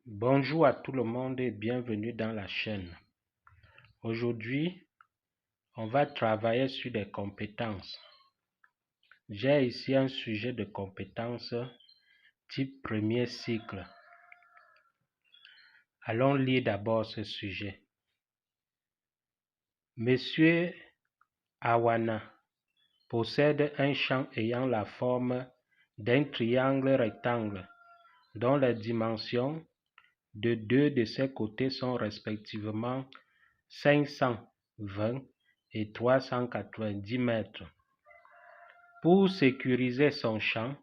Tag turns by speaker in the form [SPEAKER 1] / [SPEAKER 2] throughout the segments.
[SPEAKER 1] Bonjour à tout le monde et bienvenue dans la chaîne. Aujourd'hui, on va travailler sur des compétences. J'ai ici un sujet de compétences type premier cycle. Allons lire d'abord ce sujet. Monsieur Awana possède un champ ayant la forme d'un triangle rectangle dont les dimensions de deux de ses côtés sont respectivement 520 et 390 mètres. Pour sécuriser son champ,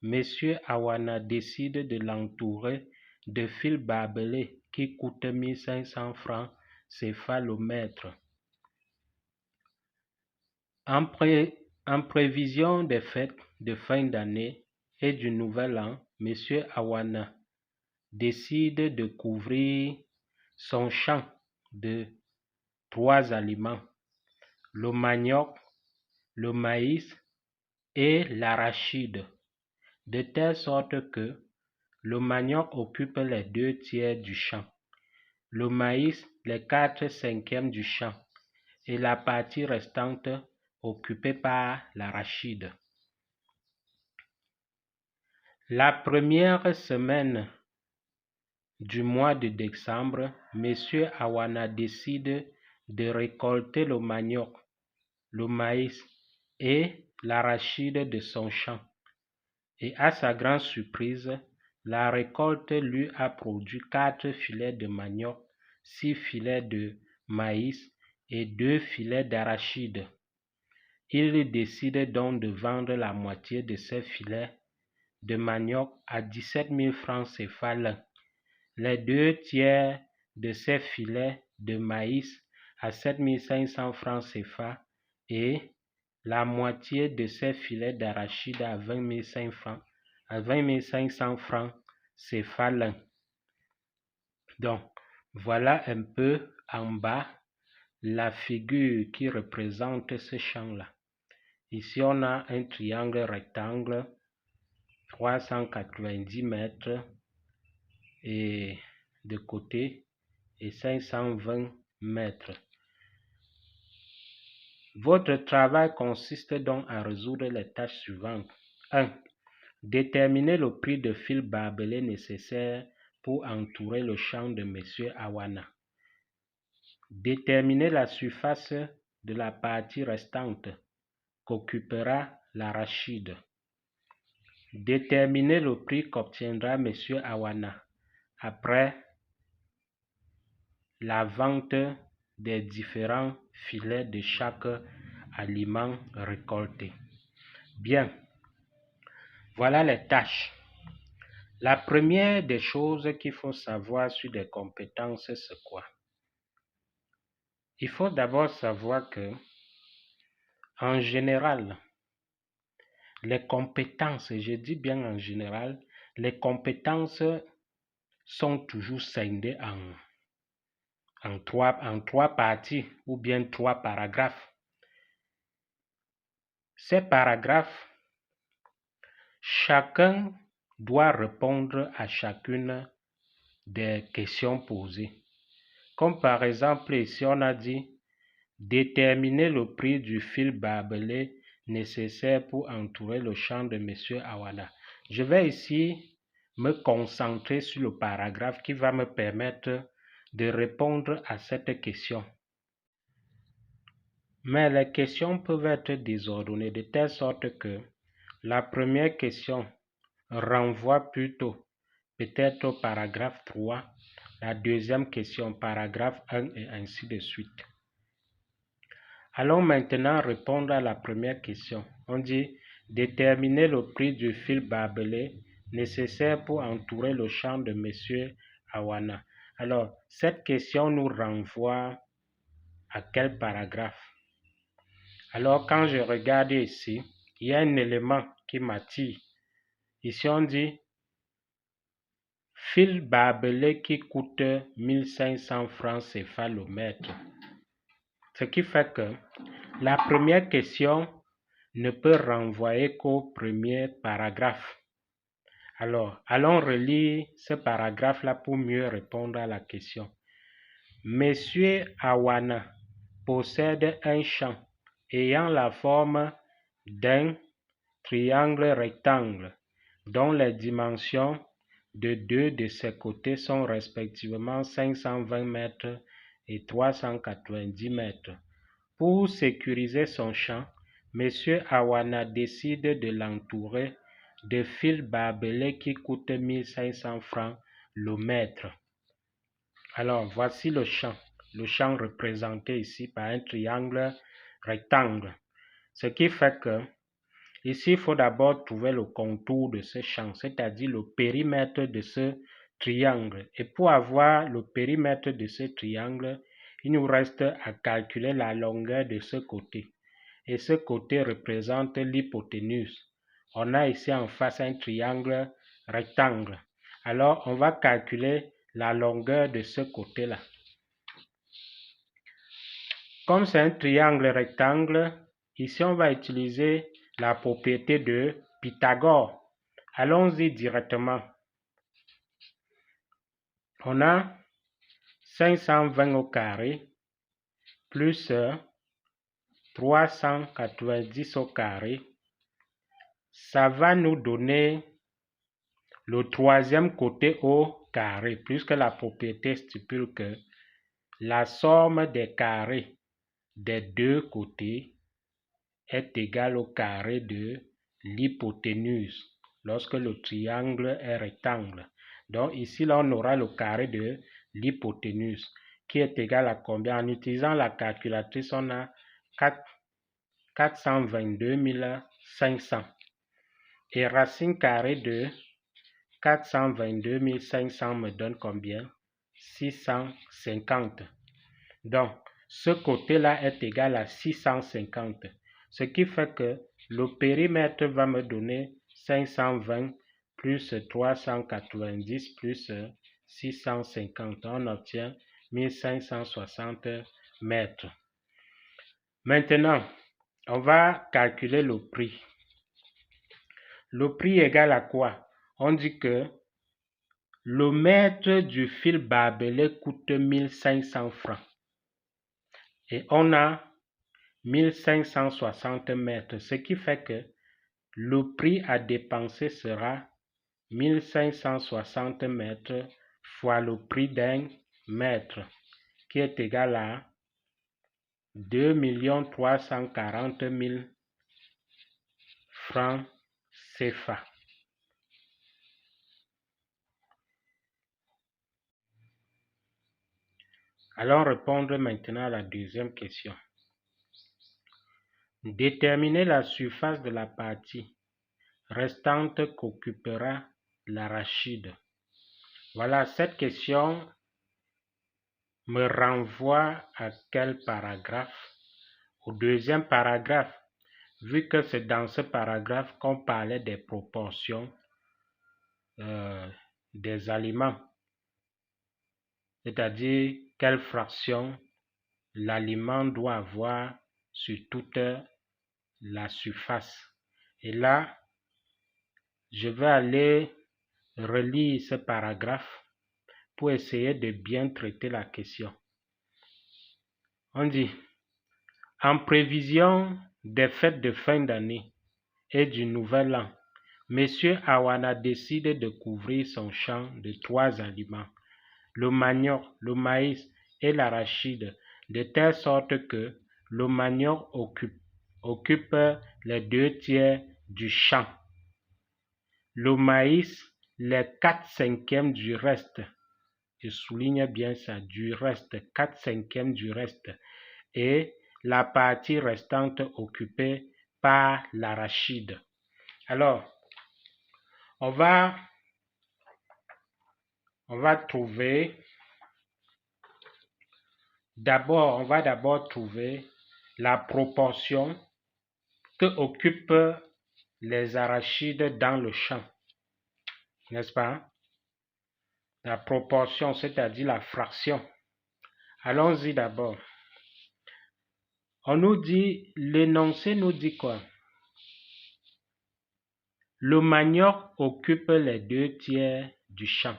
[SPEAKER 1] M. Awana décide de l'entourer de fils barbelés qui coûtent 1500 francs CFA le mètre. En prévision des fêtes de fin d'année et du nouvel an, M. Awana décide de couvrir son champ de 3 aliments, le manioc, le maïs et l'arachide, de telle sorte que le manioc occupe les 2/3 du champ, le maïs les 4/5 du champ et la partie restante occupée par l'arachide. La première semaine du mois de décembre, M. Awana décide de récolter le manioc, le maïs et l'arachide de son champ. Et à sa grande surprise, la récolte lui a produit 4 filets de manioc, 6 filets de maïs et 2 filets d'arachide. Il décide donc de vendre la moitié de ces filets de manioc à 17 000 francs CFA l'un, les 2/3 de ces filets de maïs à 7 500 francs CFA et la moitié de ces filets d'arachide à 20 500 francs CFA l'un. Donc, voilà un peu en bas la figure qui représente ce champ-là. Ici, on a un triangle rectangle, 390 mètres et de côté et 520 mètres. Votre travail consiste donc à résoudre les tâches suivantes. 1. Déterminer le prix de fil barbelé nécessaire pour entourer le champ de M. Awana. Déterminer la surface de la partie restante qu'occupera l'arachide. Déterminer le prix qu'obtiendra M. Awana après la vente des différents filets de chaque aliment récolté. Bien, voilà les tâches. La première des choses qu'il faut savoir sur les compétences, c'est quoi? Il faut d'abord savoir que, en général, les compétences, je dis bien en général, les compétences sont toujours scindées en trois parties ou bien 3 paragraphes. Ces paragraphes, chacun doit répondre à chacune des questions posées. Comme par exemple ici on a dit déterminer le prix du fil barbelé nécessaire pour entourer le champ de M. Awana. Je vais ici me concentrer sur le paragraphe qui va me permettre de répondre à cette question. Mais les questions peuvent être désordonnées de telle sorte que la première question renvoie plutôt peut-être au paragraphe 3, la deuxième question paragraphe 1 et ainsi de suite. Allons maintenant répondre à la première question. On dit déterminer le prix du fil barbelé nécessaire pour entourer le champ de M. Awana. Alors, cette question nous renvoie à quel paragraphe? Alors, quand je regarde ici, il y a un élément qui m'attire. Ici, on dit fil barbelé qui coûte 1500 francs CFA le mètre. Ce qui fait que la première question ne peut renvoyer qu'au premier paragraphe. Alors, allons relire ce paragraphe-là pour mieux répondre à la question. Monsieur Awana possède un champ ayant la forme d'un triangle rectangle dont les dimensions de deux de ses côtés sont respectivement 520 mètres et 390 mètres. Pour sécuriser son champ, M. Awana décide de l'entourer de fils barbelés qui coûtent 1500 francs le mètre. Alors, voici le champ représenté ici par un triangle rectangle. Ce qui fait que ici, il faut d'abord trouver le contour de ce champ, c'est-à-dire le périmètre de ce triangle. Et pour avoir le périmètre de ce triangle, il nous reste à calculer la longueur de ce côté. Et ce côté représente l'hypoténuse. On a ici en face un triangle rectangle. Alors, on va calculer la longueur de ce côté-là. Comme c'est un triangle rectangle, ici on va utiliser la propriété de Pythagore. Allons-y directement. On a 520 au carré plus 390 au carré. Ça va nous donner le troisième côté au carré, puisque la propriété stipule que la somme des carrés des deux côtés est égale au carré de l'hypoténuse lorsque le triangle est rectangle. Donc ici, là, on aura le carré de l'hypoténuse qui est égal à combien? En utilisant la calculatrice, on a 422 500. Et racine carrée de 422 500 me donne combien? 650. Donc, ce côté-là est égal à 650. Ce qui fait que le périmètre va me donner 520 plus 390 plus 650. On obtient 1560 mètres. Maintenant, on va calculer le prix. Le prix égal à quoi? On dit que le mètre du fil barbelé coûte 1500 francs. Et on a 1560 mètres, ce qui fait que le prix à dépenser sera 1560 mètres fois le prix d'un mètre, qui est égal à 2 340 000 francs CFA. Allons répondre maintenant à la deuxième question. Déterminer la surface de la partie restante qu'occupera l'arachide. Voilà, cette question me renvoie à quel paragraphe? Au deuxième paragraphe, vu que c'est dans ce paragraphe qu'on parlait des proportions des aliments, c'est-à-dire quelle fraction l'aliment doit avoir sur toute la surface. Et là, je vais aller relire ce paragraphe pour essayer de bien traiter la question. On dit, en prévision des fêtes de fin d'année et du nouvel an, M. Awana décide de couvrir son champ de 3 aliments, le manioc, le maïs et l'arachide, de telle sorte que le manioc occupe les 2/3 du champ, le maïs les 4/5 du reste, je souligne bien ça, du reste, 4/5 du reste, et la partie restante occupée par l'arachide. Alors, on va trouver, on va d'abord trouver la proportion que occupent les arachides dans le champ, n'est-ce pas? La proportion, c'est-à-dire la fraction. Allons-y d'abord. On nous dit, l'énoncé nous dit quoi? Le manioc occupe les 2/3 du champ.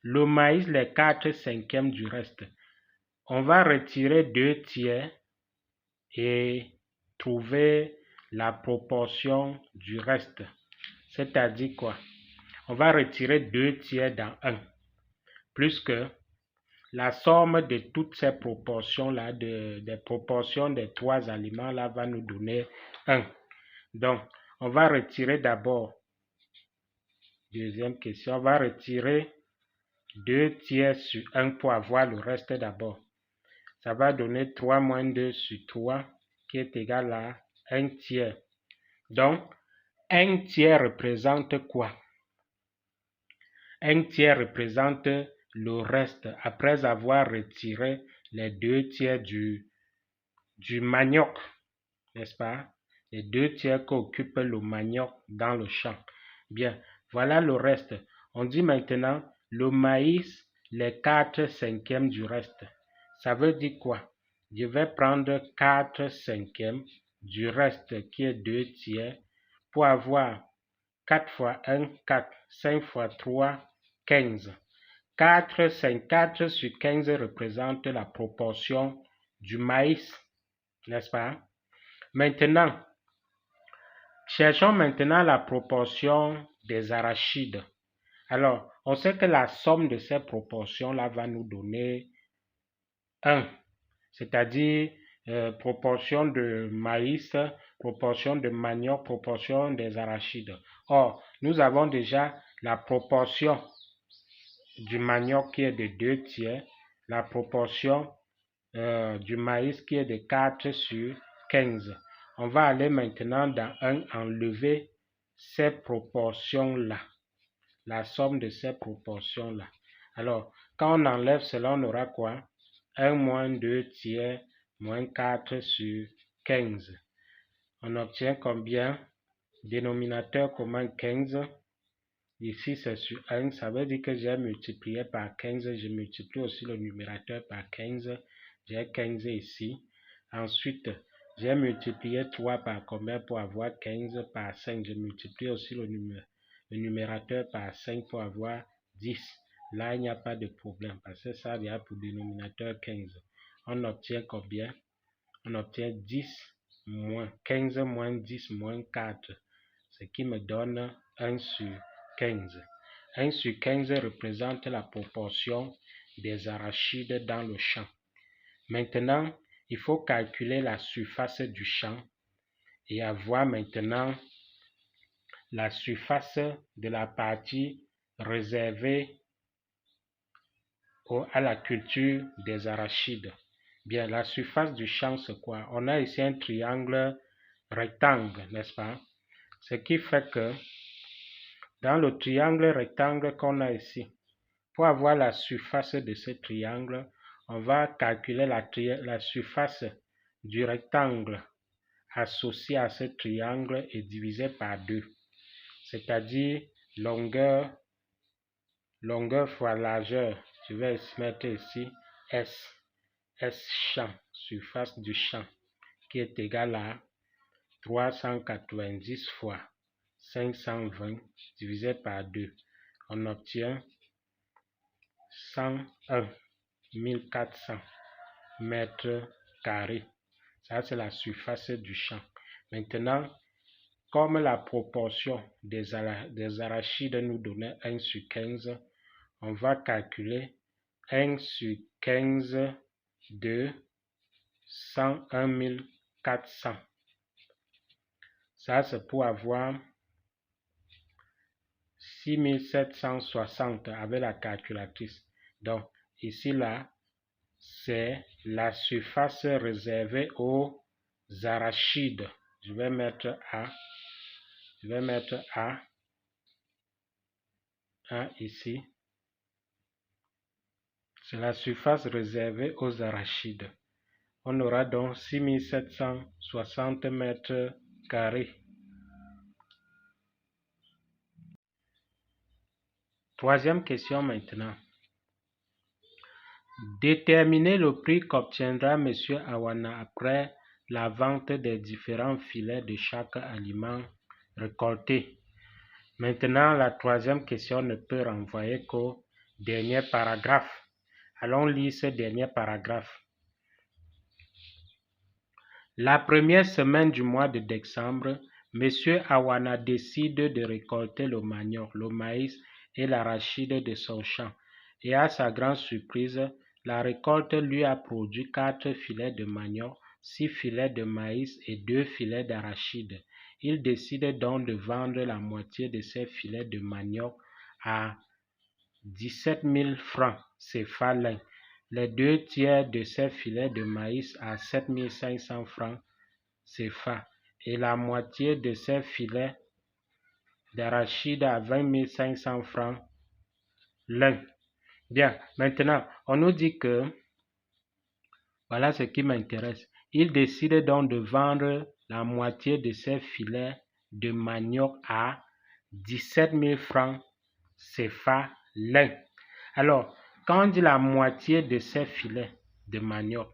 [SPEAKER 1] Le maïs, les 4/5 du reste. On va retirer 2/3 et trouver la proportion du reste. C'est-à-dire quoi? On va retirer 2/3 dans 1, plus que la somme de toutes ces proportions-là, des proportions des 3 aliments-là, va nous donner 1. Donc, on va retirer d'abord, deuxième question, on va retirer 2/3 sur 1 pour avoir le reste d'abord. Ça va donner 3 moins 2 sur 3 qui est égal à 1/3. Donc, 1/3 représente quoi? 1/3 représente le reste après avoir retiré les 2/3 du manioc, n'est-ce pas? Les 2/3 qu'occupe le manioc dans le champ. Bien, voilà le reste. On dit maintenant le maïs, les 4/5 du reste. Ça veut dire quoi? Je vais prendre 4/5 du reste qui est 2/3 pour avoir 4 fois 1, 4, 5 fois 3, 15. 4 sur 15 représente la proportion du maïs, n'est-ce pas? Maintenant, cherchons maintenant la proportion des arachides. Alors, on sait que la somme de ces proportions-là va nous donner 1, c'est-à-dire proportion de maïs, proportion de manioc, proportion des arachides. Or, nous avons déjà la proportion du manioc qui est de 2/3, la proportion du maïs qui est de 4 sur 15. On va aller maintenant dans 1 enlever ces proportions-là, la somme de ces proportions-là. Alors, quand on enlève cela, on aura quoi? 1 moins 2/3 moins 4 sur 15. On obtient combien? Dénominateur commun 15. Ici, c'est sur 1. Ça veut dire que j'ai multiplié par 15. Je multiplie aussi le numérateur par 15. J'ai 15 ici. Ensuite, j'ai multiplié 3 par combien pour avoir 15 par 5. Je multiplie aussi le numérateur par 5 pour avoir 10. Là, il n'y a pas de problème parce que ça vient pour dénominateur 15. On obtient combien? On obtient 10 moins 15 moins 10 moins 4, ce qui me donne 1 sur 15. 1 sur 15 représente la proportion des arachides dans le champ. Maintenant, il faut calculer la surface du champ et avoir maintenant la surface de la partie réservée à la culture des arachides. Bien, la surface du champ, c'est quoi? On a ici un triangle rectangle, n'est-ce pas? Ce qui fait que dans le triangle rectangle qu'on a ici, pour avoir la surface de ce triangle, on va calculer la surface du rectangle associé à ce triangle et divisé par 2, c'est-à-dire longueur fois largeur. Je vais mettre ici S champ, surface du champ, qui est égal à 390 fois 520 divisé par 2. On obtient 101 1400 mètres carrés. Ça, c'est la surface du champ. Maintenant, comme la proportion des arachides nous donnait 1 sur 15, on va calculer 1 sur 15 de 101 400. Ça, c'est pour avoir 6760 avec la calculatrice. Donc, ici, là, c'est la surface réservée aux arachides. Je vais mettre A. Je vais mettre A ici. C'est la surface réservée aux arachides. On aura donc 6760 mètres carrés. Troisième question maintenant. Déterminer le prix qu'obtiendra M. Awana après la vente des différents filets de chaque aliment récolté. Maintenant, la troisième question ne peut renvoyer qu'au dernier paragraphe. Allons lire ce dernier paragraphe. La première semaine du mois de décembre, M. Awana décide de récolter le manioc, le maïs et l'arachide de son champ. Et à sa grande surprise, la récolte lui a produit 4 filets de manioc, 6 filets de maïs et 2 filets d'arachide. Il décide donc de vendre la moitié de ces filets de manioc à 17 000 francs CFA l'un, les 2 tiers de ces filets de maïs à 7 500 francs CFA et la moitié de ces filets d'arachide à 20 500 francs l'un. Bien, maintenant, on nous dit que, voilà ce qui m'intéresse, il décide donc de vendre la moitié de ces filets de manioc à 17 000 francs CFA l'un. Alors, quand on dit la moitié de ces filets de manioc,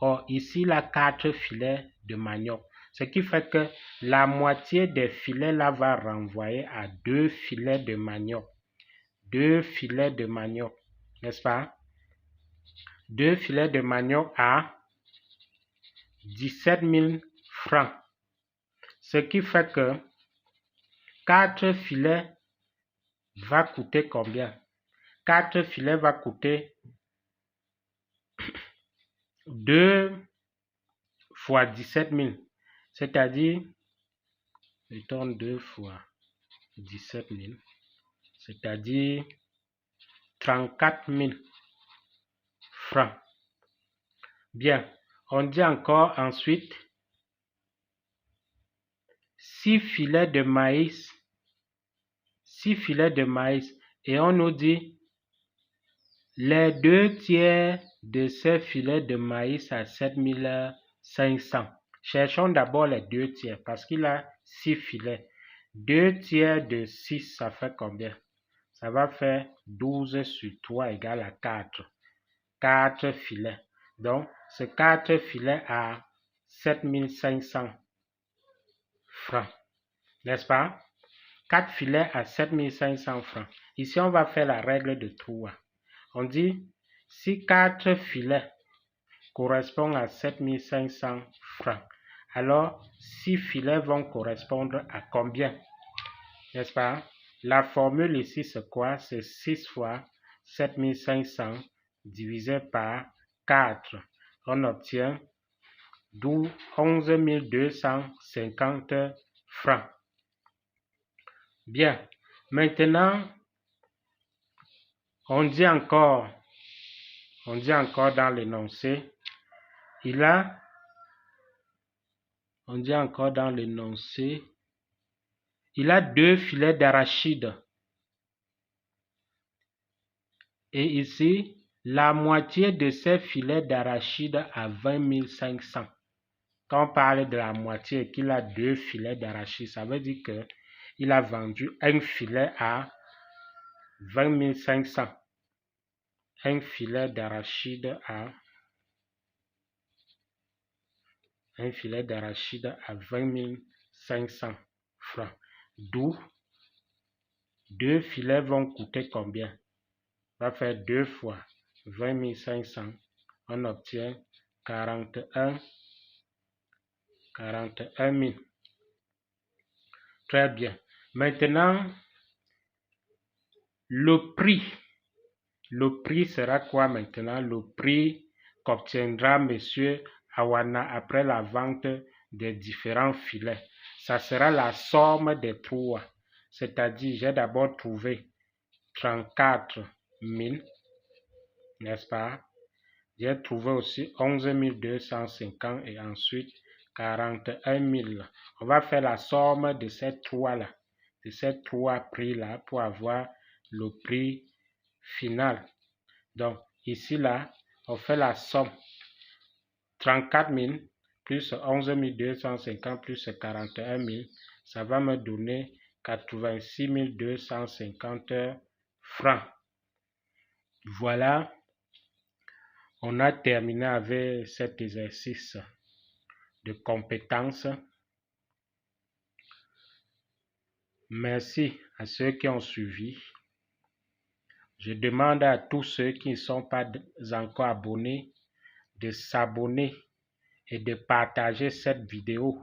[SPEAKER 1] or ici il a 4 filets de manioc, ce qui fait que la moitié des filets là va renvoyer à 2 filets de manioc. 2 filets de manioc, n'est-ce pas? 2 filets de manioc à 17 000 francs. Ce qui fait que 4 filets va coûter combien? 4 filets va coûter 2 fois 17 000. C'est-à-dire, mettons 2 fois 17 000, c'est-à-dire 34 000 francs. Bien, on dit encore ensuite 6 filets de maïs, 6 filets de maïs, et on nous dit les 2 tiers de ces filets de maïs à 7 500. Cherchons d'abord les 2 tiers parce qu'il a 6 filets. 2 tiers de 6, ça fait combien? Ça va faire 12 sur 3 égale à 4. 4 filets. Donc, ce 4 filets à 7 500 francs. N'est-ce pas? 4 filets à 7 500 francs. Ici, on va faire la règle de Troua. On dit, si 4 filets correspondent à 7 500 francs, alors 6 filets vont correspondre à combien? N'est-ce pas? La formule ici, c'est quoi? C'est 6 fois 7 500 divisé par 4. On obtient 11 250 francs. Bien. Maintenant, on dit encore dans l'énoncé, il a 2 filets d'arachide. Et ici, la moitié de ces filets d'arachide à 20 500. Quand on parle de la moitié et qu'il a 2 filets d'arachide, ça veut dire qu'il a vendu un filet à 20 500. Un filet d'arachide à 20 500 francs. D'où 2 filets vont coûter combien? On va faire 2 fois 20 500. On obtient 41 000. Très bien. Maintenant, le prix. Le prix sera quoi maintenant? Le prix qu'obtiendra M. Awana après la vente des différents filets. Ça sera la somme des trois. C'est-à-dire, j'ai d'abord trouvé 34 000, n'est-ce pas? J'ai trouvé aussi 11 250 et ensuite 41 000. On va faire la somme de ces trois-là, de ces trois prix-là pour avoir le prix final. Donc, ici, là, on fait la somme. 34 000 plus 11 250 plus 41 000, ça va me donner 86 250 francs. Voilà, on a terminé avec cet exercice de compétences. Merci à ceux qui ont suivi. Je demande à tous ceux qui ne sont pas encore abonnés de s'abonner et de partager cette vidéo